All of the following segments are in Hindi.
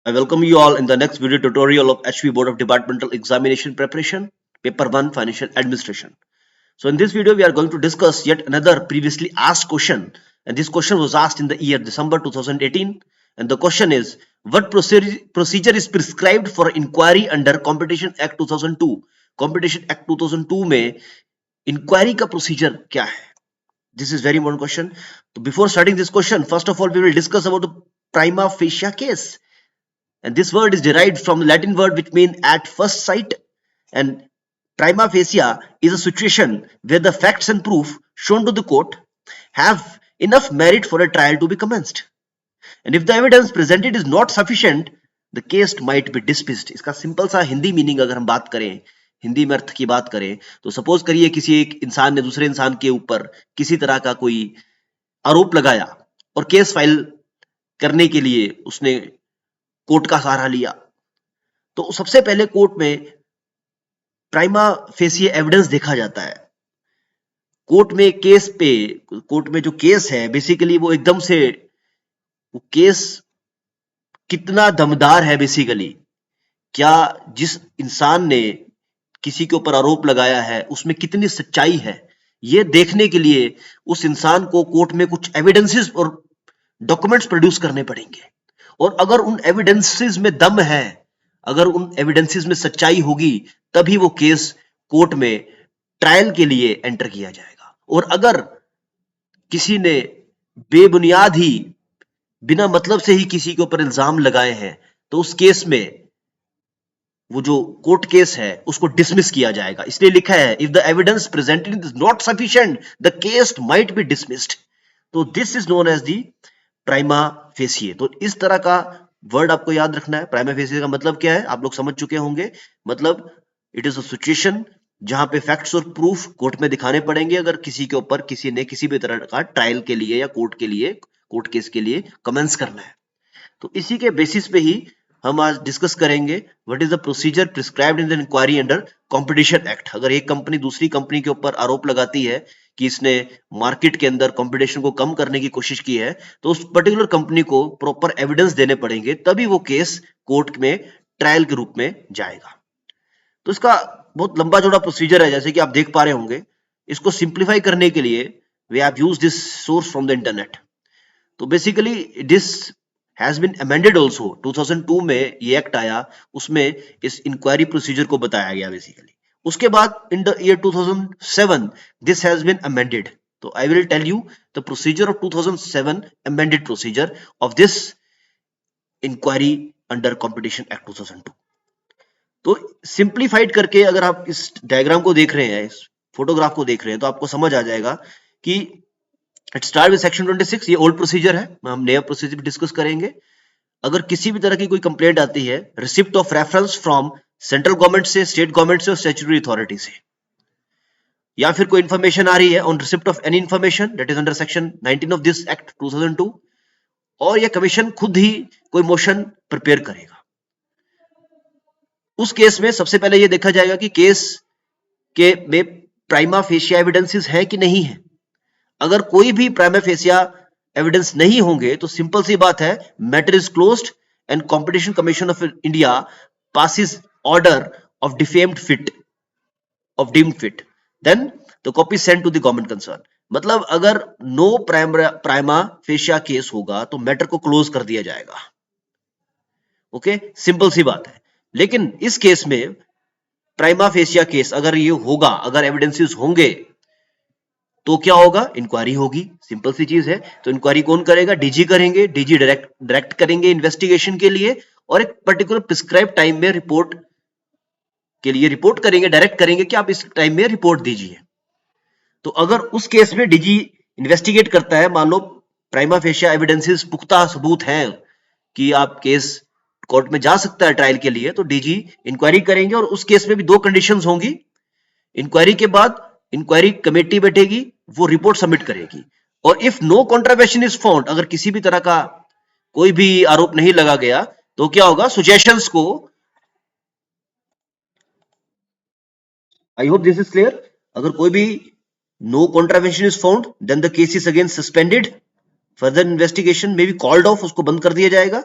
I welcome you all in the next video tutorial of HV Board of Departmental Examination Preparation, Paper 1 Financial Administration. So in this video, we are going to discuss yet another previously asked question. And this question was asked in the year December 2018. And the question is, what procedure is prescribed for inquiry under Competition Act 2002? Competition Act 2002 में inquiry का procedure क्या है? This is very important question. So before starting this question, first of all, we will discuss about the prima facie case. And this word is derived from the Latin word which means at first sight. And prima facie is a situation where the facts and proof shown to the court have enough merit for a trial to be commenced. And if the evidence presented is not sufficient, the case might be dismissed. इसका सिंपल सा हिंदी मीनिंग अगर हम बात करें, हिंदी में अर्थ की बात करें, तो सपोज करिए किसी एक इंसान ने दूसरे इंसान के ऊपर किसी तरह का कोई आरोप लगाया और केस फाइल करने के लिए उसने कोर्ट का सहारा लिया, तो सबसे पहले कोर्ट में प्राइमा फेसी एविडेंस देखा जाता है. कोर्ट में जो केस है बेसिकली वो एकदम से वो केस कितना दमदार है, बेसिकली क्या जिस इंसान ने किसी के ऊपर आरोप लगाया है उसमें कितनी सच्चाई है, ये देखने के लिए उस इंसान को कोर्ट में कुछ एविडेंसेस और डॉक्यूमेंट्स प्रोड्यूस करने पड़ेंगे. और अगर उन एविडेंसेस में दम है, अगर उन एविडेंसेस में सच्चाई होगी, तभी वो केस कोर्ट में ट्रायल के लिए एंटर किया जाएगा. और अगर किसी ने बेबुनियाद ही बिना मतलब से ही किसी के ऊपर इल्जाम लगाए हैं, तो उस केस में वो जो कोर्ट केस है उसको डिसमिस किया जाएगा. इसलिए लिखा है if the evidence presented is not sufficient the case might be dismissed. तो this is known as the prima facie. तो इस तरह का वर्ड आपको याद रखना है. प्राइमा फेसिए का मतलब क्या है आप लोग समझ चुके होंगे. मतलब इट इज अ सिचुएशन जहां पे फैक्ट्स और प्रूफ कोर्ट में दिखाने पड़ेंगे अगर किसी के ऊपर किसी ने किसी भी तरह का ट्रायल के लिए या कोर्ट केस के लिए कमेंस करना है. तो इसी के बेसिस पे ही हम आज डिस्कस करेंगे what is the procedure prescribed in the inquiry under competition act. अगर एक कंपनी दूसरी कंपनी के ऊपर आरोप लगाती है कि इसने मार्केट के अंदर कंपटीशन को कम करने की कोशिश की है, तो उस पर्टिकुलर कंपनी को प्रॉपर एविडेंस देने पड़ेंगे, तभी वो केस कोर्ट में ट्रायल के रूप में जाएगा. तो इसका बहुत लंबा चौड़ा प्रोसीजर है, जैसे कि आप देख पा रहे होंगे. इसको सिंप्लीफाई करने के लिए we have used this source from the internet. तो basically this has been amended also. 2002 में ये एक्ट आया, उसमें इस इंक्वायरी प्रोसीजर को बताया गया बेसिकली. उसके बाद in the year 2007 this has been amended. तो I will tell you the procedure of 2007 amended procedure of this inquiry under competition act 2002. तो सिंप्लीफाइड करके अगर आप इस डायग्राम को देख रहे हैं, इस फोटोग्राफ को देख रहे हैं, तो आपको समझ आ जाएगा कि इट स्टार्ट विद सेक्शन 26. ये ओल्ड प्रोसीजर है, हम नया प्रोसीजर डिस्कस करेंगे. अगर किसी भी तरह की कोई कंप्लेंट आती है, receipt of reference from central government से, स्टेट गवर्नमेंट से और स्टैट्यूटरी अथॉरिटी से, या फिर कोई इंफॉर्मेशन आ रही है on receipt of any information that is under section 19 of this act 2002, और ये कमीशन खुद ही कोई मोशन प्रिपेयर करेगा. उस केस में सबसे पहले ये देखा जाएगा कि केस के में प्राइमा फेसिया एविडेंसेस है कि नहीं है. अगर कोई भी प्राइमा फेसिया एविडेंस नहीं होंगे तो सिंपल सी बात है, matter is closed and competition commission of India passes order of defamed fit of deemed fit, then the copy send to the government concern. मतलब अगर नो प्राइमा फेसिया केस होगा तो मैटर को क्लोज कर दिया जाएगा. ओके, सिंपल सी बात है. लेकिन इस केस में प्राइमा फेसिया केस अगर ये होगा, अगर एविडेंसेस होंगे, तो क्या होगा, इंक्वायरी होगी. सिंपल सी चीज है. तो इंक्वायरी कौन करेगा, डीजी करेंगे. डीजी डायरेक्ट करेंगे इन्वेस्टिगेशन के लिए, और एक पर्टिकुलर प्रिस्क्राइब टाइम में रिपोर्ट के लिए रिपोर्ट करेंगे, डायरेक्ट करेंगे कि आप इस टाइम में रिपोर्ट दीजिए. तो अगर उस केस में डीजी इन्वेस्टिगेट करता है, मान लो प्राइमा फेसिया एविडेंसेस पुख्ता सबूत हैं कि आप केस कोर्ट में जा सकता है ट्रायल के लिए, तो डीजी इंक्वायरी करेंगे. और उस केस में भी दो कंडीशंस होंगी. इंक्वायरी के बाद इंक्वायरी कमेटी बैठेगी, वो रिपोर्ट सबमिट करेगी. और if no contravention is found, अगर किसी भी तरह का कोई भी आरोप नहीं लगा गया, तो क्या होगा, सुजेशंस को, I hope this is clear. अगर कोई भी no contravention is found, then the case is again suspended, further investigation में बी कॉल्ड ऑफ, उसको बंद कर दिया जाएगा,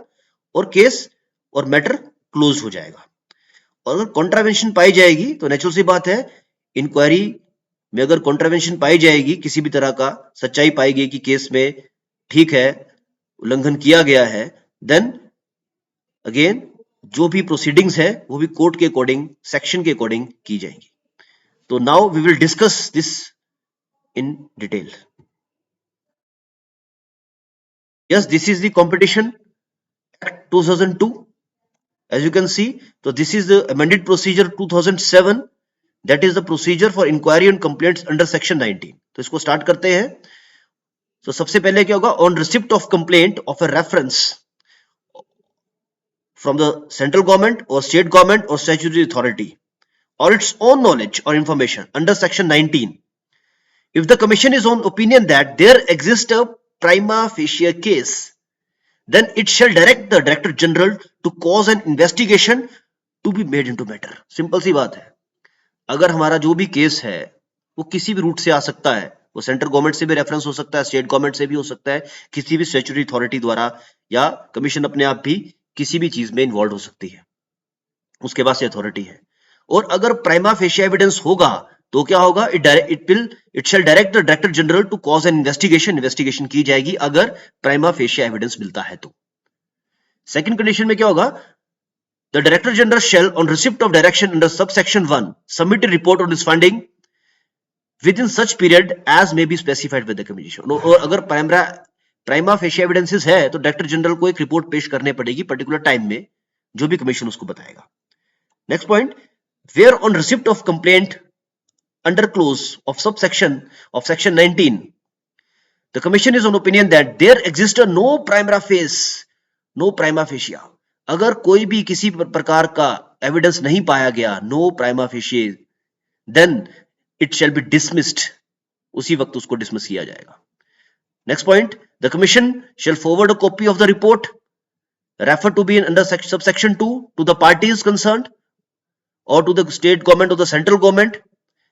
और केस और मैटर क्लोज हो जाएगा। और अगर कॉन्ट्रावेंशन पाई जाएगी तो नेचुरल सी बात है, इंक्वायरी में अगर कॉन्ट्रावेंशन पाई जाएगी, किसी भी तरह का सच्चाई पाई गई कि केस में ठीक है उल्लंघन किया गया है, देन अगेन जो भी प्रोसीडिंग्स है वो भी कोर्ट के अकॉर्डिंग, सेक्शन के अकॉर्डिंग की जाएंगी। तो now we will discuss this in detail. Yes, this is the Competition Act 2002. As you can see, so this is the amended procedure 2007. That is the procedure for inquiry and complaints under section 19. तो इसको start करते हैं। तो सबसे पहले क्या होगा, on receipt of complaint of a reference from the central government or state government or statutory authority or its own knowledge or information under section 19, if the commission is on opinion that there exists a prima facie case, then it shall direct the Director General to cause an investigation to be made into matter. Simple सी बात है, अगर हमारा जो भी केस है वो किसी भी रूट से आ सकता है, वो सेंट्रल गवर्नमेंट से भी रेफरेंस हो सकता है, स्टेट गवर्नमेंट से भी हो सकता है, किसी भी स्टैट्यूटरी अथॉरिटी द्वारा, या कमीशन अपने आप भी किसी भी चीज में इन्वॉल्व हो सकती है, उसके पास ये अथॉरिटी है। और अगर प्राइमा फेशिया एविडेंस होगा तो क्या होगा, it shall direct the director general to cause an investigation की जाएगी अगर प्राइमा फेशिया एविडेंस मिलता है तो। सेकंड कंडीशन में क्या होगा, the director general shell on receipt of direction under subsection 1 submit a report on his finding within such period as may be specified with the commission. और अगर प्राइमा फेशिया एविडेंसेस है तो डायरेक्टर जनरल को एक रिपोर्ट पेश करने पड़ेगी पर्टिकुलर टाइम में, जो भी कमीशन उसको बताएगा। Next point, where on receipt of complaint under clause of subsection of section 19, the commission is on opinion that there exists no prima facie, अगर कोई भी किसी प्रकार का एविडेंस नहीं पाया गया, no prima facie, then it shall be dismissed, उसी वक्त उसको डिसमिस किया जाएगा। Next point, the commission shall forward a copy of the report referred to be under subsection 2 to the parties concerned or to the state government or the central government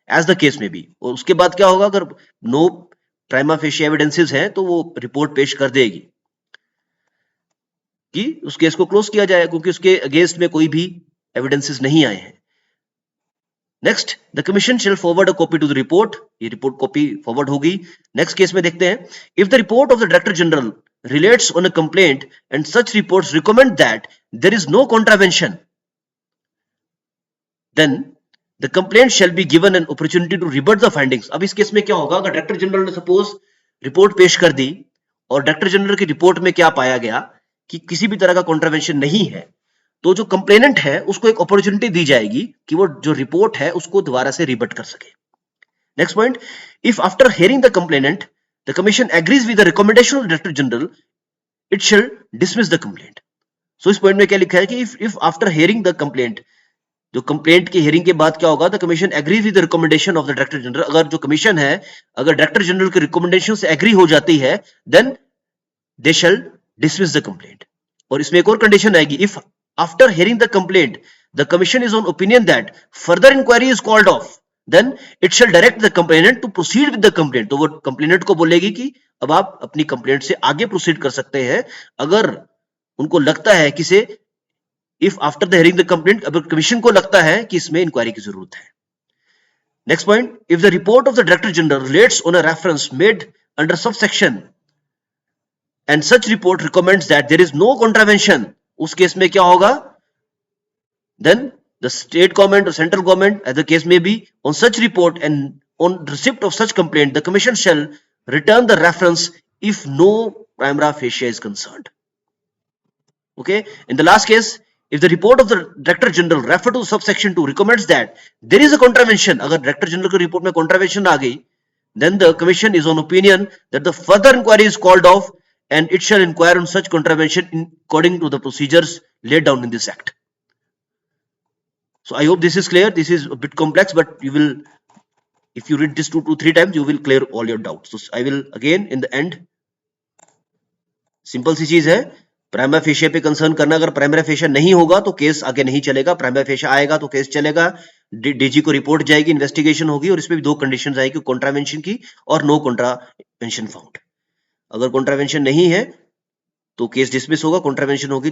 as the case may be। और उसके बाद क्या होगा, अगर नो प्राइमा फेशिया एविडेंसेस हैं तो वो रिपोर्ट पेश कर देगी कि उस केस को क्लोज किया जाए, क्योंकि उसके अगेंस्ट में कोई भी एविडेंसेस नहीं आए हैं। Next, the commission shall forward a copy to the report, ये रिपोर्ट कॉपी फॉरवर्ड होगी। नेक्स्ट केस में देखते हैं, if the report of the director general relates on a complaint and such reports recommend that there is no contravention, then the complaint shall be given an opportunity to rebut the findings। अब इस केस में क्या होगा, अगर डायरेक्टर जनरल ने सपोज रिपोर्ट पेश कर दी और डायरेक्टर जनरल की रिपोर्ट में क्या पाया गया कि किसी भी तरह का कॉन्ट्रावेंशन नहीं है, तो जो कंप्लेनेंट है उसको एक अपॉर्चुनिटी दी जाएगी कि वो जो रिपोर्ट है उसको दोबारा से रिबट कर सके। Next point, if after hearing the complainant the commission agrees with the recommendation of the director general, it shall dismiss the complaint. So इस पॉइंट में क्या लिखा है कि if after hearing the complaint, जो कंप्लेंट की हियरिंग के बाद क्या होगा, the commission agrees with the recommendation of the director general, अगर जो कमीशन है अगर डायरेक्टर जनरल के रिकमेंडेशन से एग्री हो जाती है, then they shall dismiss the complaint. और इसमें एक और कंडीशन आएगी, if after hearing the complaint the commission is on opinion that further inquiry is called off, then it shall direct the complainant to proceed with the complaint. तो वो कंप्लेनेंट को बोलेगी कि अब आप अपनी कंप्लेंट से आगे प्रोसीड कर सकते हैं, अगर उनको लगता है कि से if after the hearing the complaint, अगर कमीशन को लगता है कि इसमें इंक्वायरी की जरूरत है। Next point, if the report of the director general relates on a reference made under subsection and such report recommends that there is no contravention, उस केस में क्या होगा, देन द स्टेट गवर्नमेंट और central government as the case may be on such report and on receipt of such complaint the commission shall return the reference if no prima facie is concerned. Okay, in the last case, if the report of the Director General referred to subsection 2 recommends that there is a contravention, अगर Director General की report में contravention आ गई, then the Commission is on opinion that the further inquiry is called off and it shall inquire on such contravention according to the procedures laid down in this Act. So I hope this is clear. This is a bit complex, but you will, if you read this 2 to 3 times, you will clear all your doubts. So I will again in the end, simple सी चीज है, प्राइमा फेशिया पे कंसर्न करना, अगर प्राइमरी फेशिया नहीं होगा तो केस आगे नहीं चलेगा, प्राइमरी फेशिया आएगा तो केस चलेगा, डीजी को रिपोर्ट जाएगी, इन्वेस्टिगेशन होगी, और इसमें भी 2 कंडीशंस आएगी, कॉन्ट्रावेंशन की और नो कॉन्ट्रावेंशन फाउंड। अगर कॉन्ट्रावेंशन नहीं है तो केस डिसमिस होगा, कॉन्ट्रावेंशन होगी